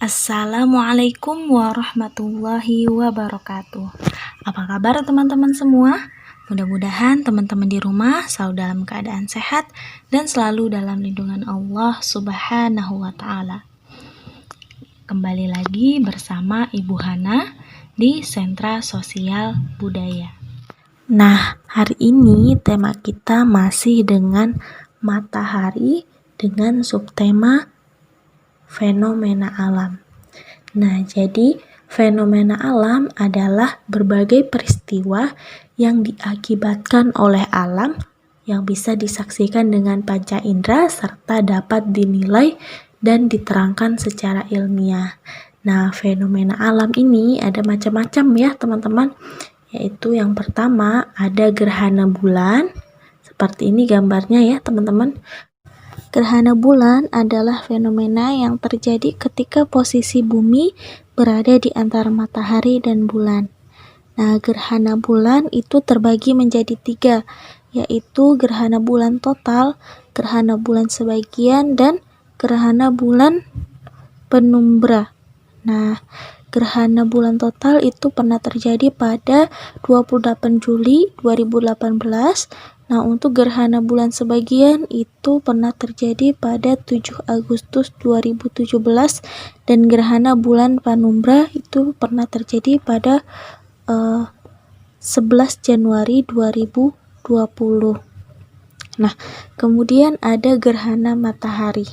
Assalamualaikum warahmatullahi wabarakatuh. Apa kabar teman-teman semua? Mudah-mudahan teman-teman di rumah selalu dalam keadaan sehat dan selalu dalam lindungan Allah Subhanahu wa Ta'ala. Kembali lagi bersama Ibu Hana di Sentra Sosial Budaya. Nah, hari ini tema kita masih dengan matahari dengan subtema fenomena alam. Nah, jadi fenomena alam adalah berbagai peristiwa yang diakibatkan oleh alam yang bisa disaksikan dengan panca indera serta dapat dinilai dan diterangkan secara ilmiah. Nah, fenomena alam ini ada macam-macam ya teman-teman, yaitu yang pertama ada gerhana bulan, seperti ini gambarnya ya teman-teman. Gerhana bulan adalah fenomena yang terjadi ketika posisi bumi berada di antara matahari dan bulan. Nah, gerhana bulan itu terbagi menjadi 3, yaitu gerhana bulan total, gerhana bulan sebagian, dan gerhana bulan penumbra. Nah, gerhana bulan total itu pernah terjadi pada 28 Juli 2018. Nah, untuk gerhana bulan sebagian itu pernah terjadi pada 7 Agustus 2017 dan gerhana bulan penumbra itu pernah terjadi pada 11 Januari 2020. Nah, kemudian ada gerhana matahari.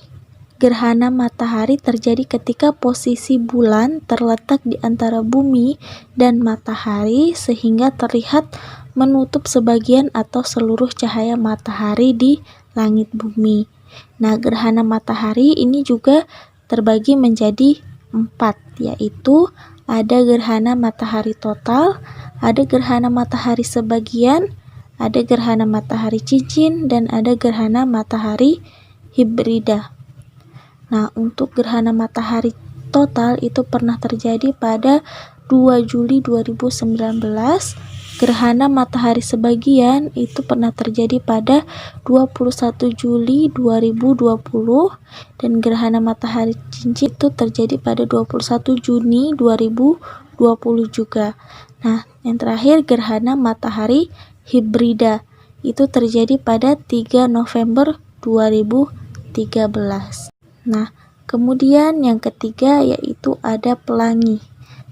Gerhana matahari terjadi ketika posisi bulan terletak di antara bumi dan matahari sehingga terlihat menutup sebagian atau seluruh cahaya matahari di langit bumi. Nah, gerhana matahari ini juga terbagi menjadi 4, yaitu ada gerhana matahari total, ada gerhana matahari sebagian, ada gerhana matahari cincin, dan ada gerhana matahari hibrida. Nah, untuk gerhana matahari total itu pernah terjadi pada 2 Juli 2019. Gerhana matahari sebagian itu pernah terjadi pada 21 Juli 2020 dan gerhana matahari cincin itu terjadi pada 21 Juni 2020 juga. Nah, yang terakhir gerhana matahari hibrida itu terjadi pada 3 November 2013. Nah, kemudian yang ketiga yaitu ada pelangi.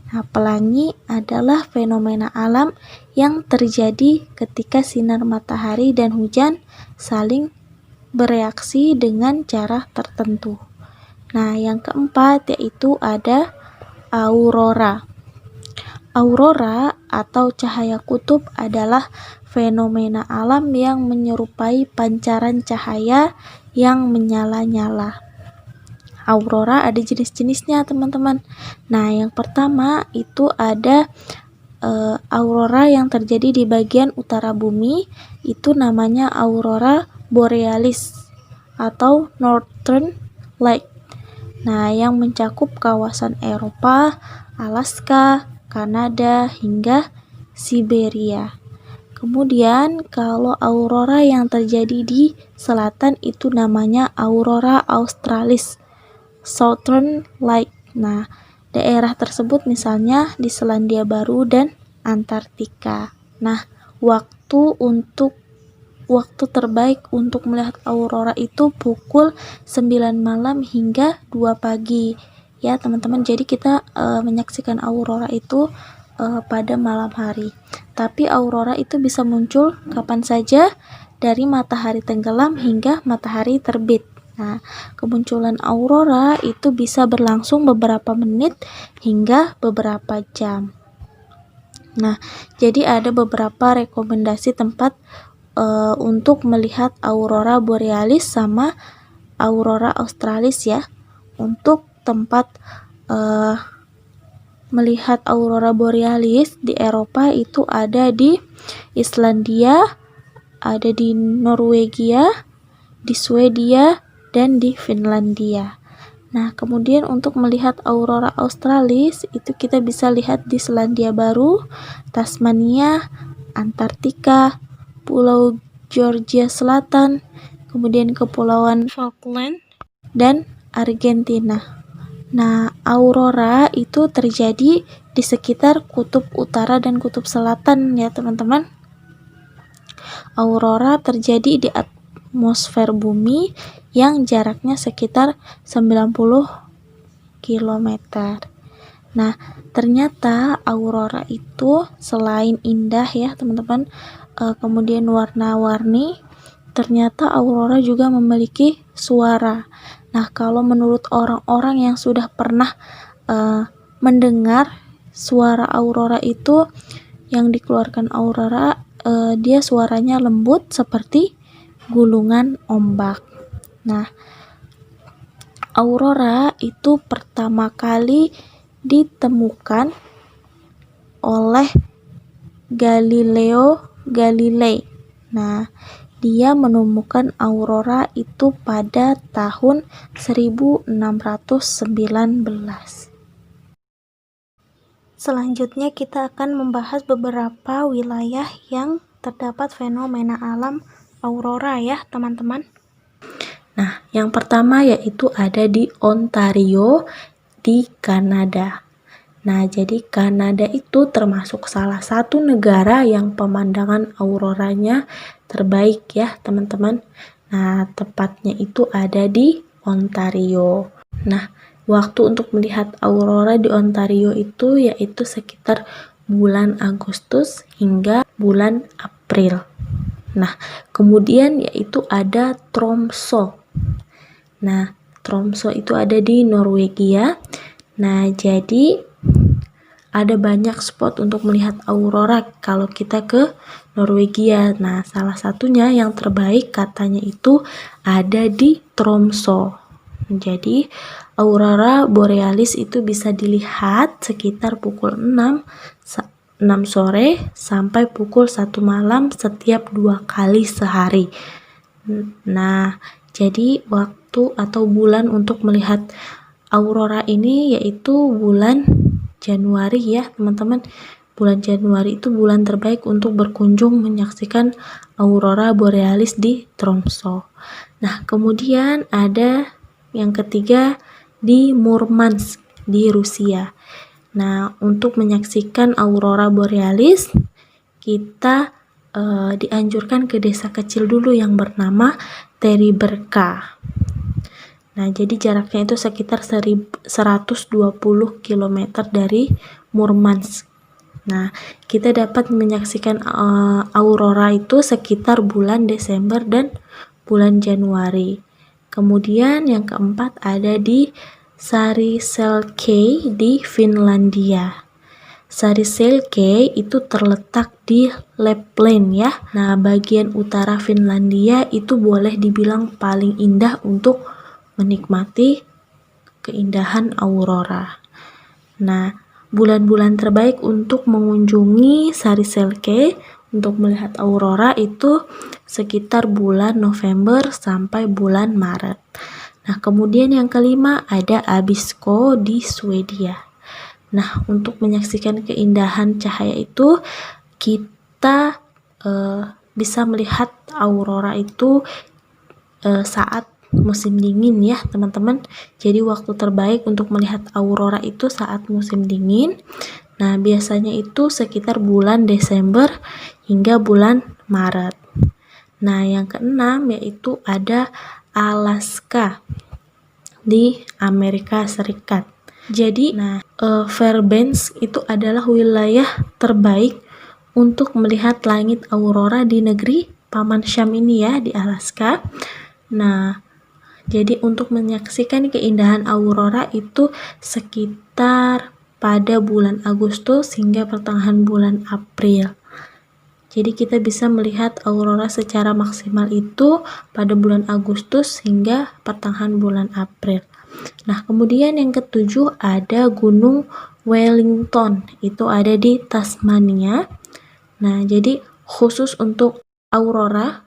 Nah, pelangi adalah fenomena alam yang terjadi ketika sinar matahari dan hujan saling bereaksi dengan cara tertentu. Nah, yang keempat yaitu ada aurora. Aurora atau cahaya kutub adalah fenomena alam yang menyerupai pancaran cahaya yang menyala-nyala. Aurora ada jenis-jenisnya teman-teman. Nah, yang pertama itu ada aurora yang terjadi di bagian utara bumi, itu namanya aurora borealis atau northern light. Nah, yang mencakup kawasan Eropa, Alaska, Kanada hingga Siberia. Kemudian kalau aurora yang terjadi di selatan itu namanya aurora australis, Southern Light. Nah, daerah tersebut misalnya di Selandia Baru dan Antartika. Nah, waktu terbaik untuk melihat aurora itu pukul 9 malam hingga 2 pagi. Ya, teman-teman. Jadi kita menyaksikan aurora itu pada malam hari. Tapi aurora itu bisa muncul kapan saja dari matahari tenggelam hingga matahari terbit. Nah, kemunculan aurora itu bisa berlangsung beberapa menit hingga beberapa jam. Nah, jadi ada beberapa rekomendasi tempat untuk melihat aurora borealis sama aurora australis ya. Untuk tempat melihat aurora borealis di Eropa itu ada di Islandia, ada di Norwegia, di Swedia, dan di Finlandia. Nah, kemudian untuk melihat aurora australis itu kita bisa lihat di Selandia Baru, Tasmania, Antartika, Pulau Georgia Selatan, kemudian Kepulauan Falkland, dan Argentina. Nah, aurora itu terjadi di sekitar kutub utara dan kutub selatan ya teman-teman. Aurora terjadi di atmosfer bumi yang jaraknya sekitar 90 km. Nah, ternyata aurora itu selain indah ya teman-teman, kemudian warna-warni, ternyata aurora juga memiliki suara. Nah, kalau menurut orang-orang yang sudah pernah mendengar suara aurora itu, yang dikeluarkan aurora, dia suaranya lembut seperti gulungan ombak. Nah, aurora itu pertama kali ditemukan oleh Galileo Galilei. Nah, dia menemukan aurora itu pada tahun 1619. Selanjutnya kita akan membahas beberapa wilayah yang terdapat fenomena alam aurora ya teman-teman. Nah, yang pertama yaitu ada di Ontario di Kanada. Nah, jadi Kanada itu termasuk salah satu negara yang pemandangan auroranya terbaik ya teman-teman. Nah, tepatnya itu ada di Ontario. Nah, waktu untuk melihat aurora di Ontario itu yaitu sekitar bulan Agustus hingga bulan April. Nah, kemudian yaitu ada Tromsø. Nah, Tromsø itu ada di Norwegia. Nah, jadi ada banyak spot untuk melihat aurora kalau kita ke Norwegia. Nah, salah satunya yang terbaik katanya itu ada di Tromsø. Jadi, aurora borealis itu bisa dilihat sekitar pukul 6 sore sampai pukul 1 malam setiap 2 kali sehari. Nah, jadi waktu atau bulan untuk melihat aurora ini yaitu bulan Januari ya teman-teman. Bulan Januari itu bulan terbaik untuk berkunjung menyaksikan aurora borealis di Tromsø. Nah, kemudian ada yang ketiga di Murmansk di Rusia. Nah, untuk menyaksikan aurora borealis kita dianjurkan ke desa kecil dulu yang bernama Teriberka. Nah, jadi jaraknya itu sekitar 120 km dari Murmansk. Nah, kita dapat menyaksikan aurora itu sekitar bulan Desember dan bulan Januari. Kemudian yang keempat ada di Saariselkä di Finlandia. Saariselkä itu terletak di Lapland ya. Nah, bagian utara Finlandia itu boleh dibilang paling indah untuk menikmati keindahan aurora. Nah, bulan-bulan terbaik untuk mengunjungi Saariselkä untuk melihat aurora itu sekitar bulan November sampai bulan Maret. Nah, kemudian yang kelima ada Abisko di Swedia. Nah, untuk menyaksikan keindahan cahaya itu kita bisa melihat aurora itu saat musim dingin ya teman-teman. Jadi waktu terbaik untuk melihat aurora itu saat musim dingin. Nah, biasanya itu sekitar bulan Desember hingga bulan Maret. Nah, yang keenam yaitu ada Alaska di Amerika Serikat. Jadi, Fairbanks itu adalah wilayah terbaik untuk melihat langit aurora di negeri Paman Syam ini ya, di Alaska. Nah, jadi untuk menyaksikan keindahan aurora itu sekitar pada bulan Agustus hingga pertengahan bulan April. Jadi kita bisa melihat aurora secara maksimal itu pada bulan Agustus hingga pertengahan bulan April. Nah, kemudian yang ketujuh ada Gunung Wellington, itu ada di Tasmania. Nah, jadi khusus untuk aurora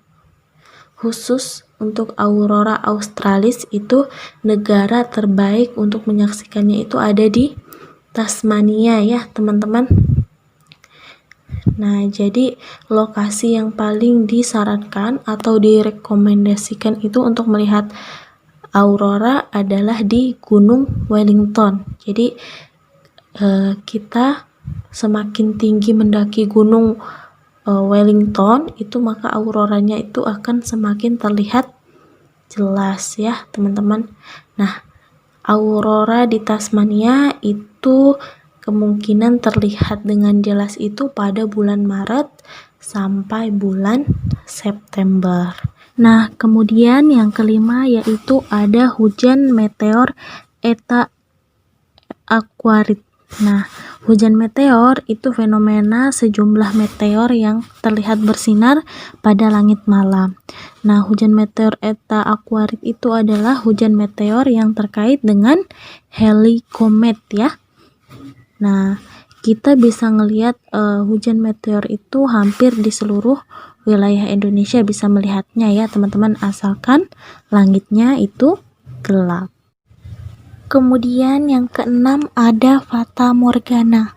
australis itu negara terbaik untuk menyaksikannya itu ada di Tasmania ya, teman-teman. Nah, jadi lokasi yang paling disarankan atau direkomendasikan itu untuk melihat aurora adalah di Gunung Wellington. Jadi kita semakin tinggi mendaki Gunung Wellington itu, maka auroranya itu akan semakin terlihat jelas ya teman-teman. Nah, aurora di Tasmania itu kemungkinan terlihat dengan jelas itu pada bulan Maret sampai bulan September. Nah, kemudian yang kelima yaitu ada hujan meteor Eta Aquarid. Nah, hujan meteor itu fenomena sejumlah meteor yang terlihat bersinar pada langit malam. Nah, hujan meteor Eta Aquarid itu adalah hujan meteor yang terkait dengan Halley Comet ya. Nah, kita bisa ngelihat hujan meteor itu hampir di seluruh wilayah Indonesia bisa melihatnya ya teman-teman, asalkan langitnya itu gelap. Kemudian yang keenam ada Fata Morgana.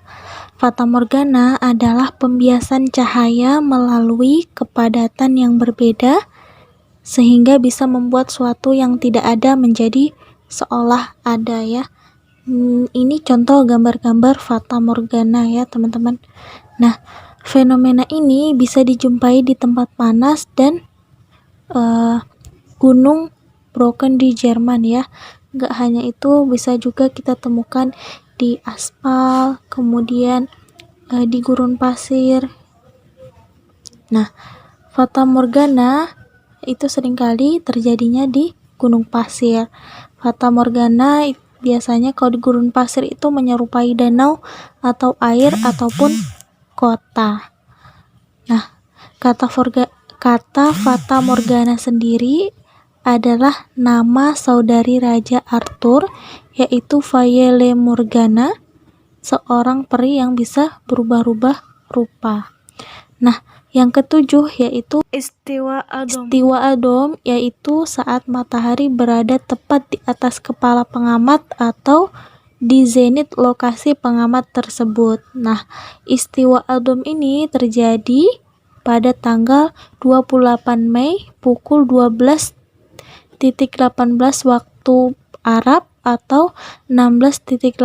Fata Morgana adalah pembiasan cahaya melalui kepadatan yang berbeda sehingga bisa membuat suatu yang tidak ada menjadi seolah ada ya. Ini contoh gambar-gambar Fata Morgana ya teman-teman. Nah, fenomena ini bisa dijumpai di tempat panas dan gunung Brocken di Jerman ya. Gak hanya itu, bisa juga kita temukan di aspal, kemudian di gurun pasir. Nah, Fata Morgana itu seringkali terjadinya di gunung pasir. Fata Morgana biasanya kalau di gurun pasir itu menyerupai danau atau air ataupun kota. Nah, kata Fata Morgana sendiri adalah nama saudari Raja Arthur, yaitu Faye Morgana, seorang peri yang bisa berubah-ubah rupa. Nah, yang ketujuh yaitu istiwa adom, yaitu saat matahari berada tepat di atas kepala pengamat atau di zenit lokasi pengamat tersebut. Nah, istiwa adom ini terjadi pada tanggal 28 Mei pukul 12.18 waktu Arab atau 16.18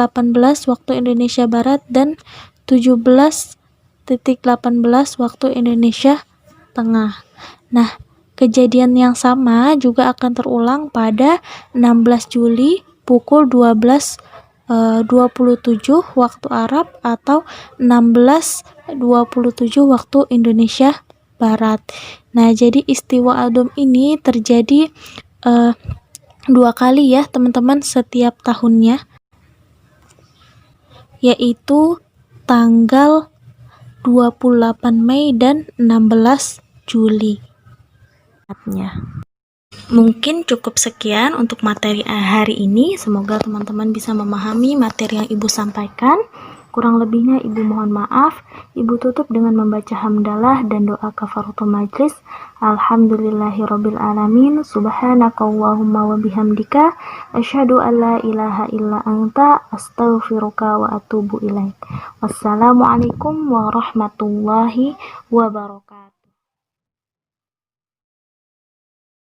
waktu Indonesia Barat dan 17.18 waktu Indonesia Tengah. Nah, kejadian yang sama juga akan terulang pada 16 Juli pukul 12.27 waktu Arab atau 16.27 waktu Indonesia Barat. Nah, jadi istiwa adom ini terjadi 2 kali ya teman-teman setiap tahunnya, yaitu tanggal 28 Mei dan 16 Juli. Mungkin cukup sekian untuk materi hari ini. Semoga teman-teman bisa memahami materi yang Ibu sampaikan. Kurang lebihnya Ibu mohon maaf. Ibu tutup dengan membaca hamdalah dan doa kafaratul majlis. Alhamdulillahirabbil alamin. Subhanakallahumma wa bihamdika asyhadu an la ilaha illa anta astaghfiruka wa atubu ilaik. Wassalamualaikum warahmatullahi wabarakatuh.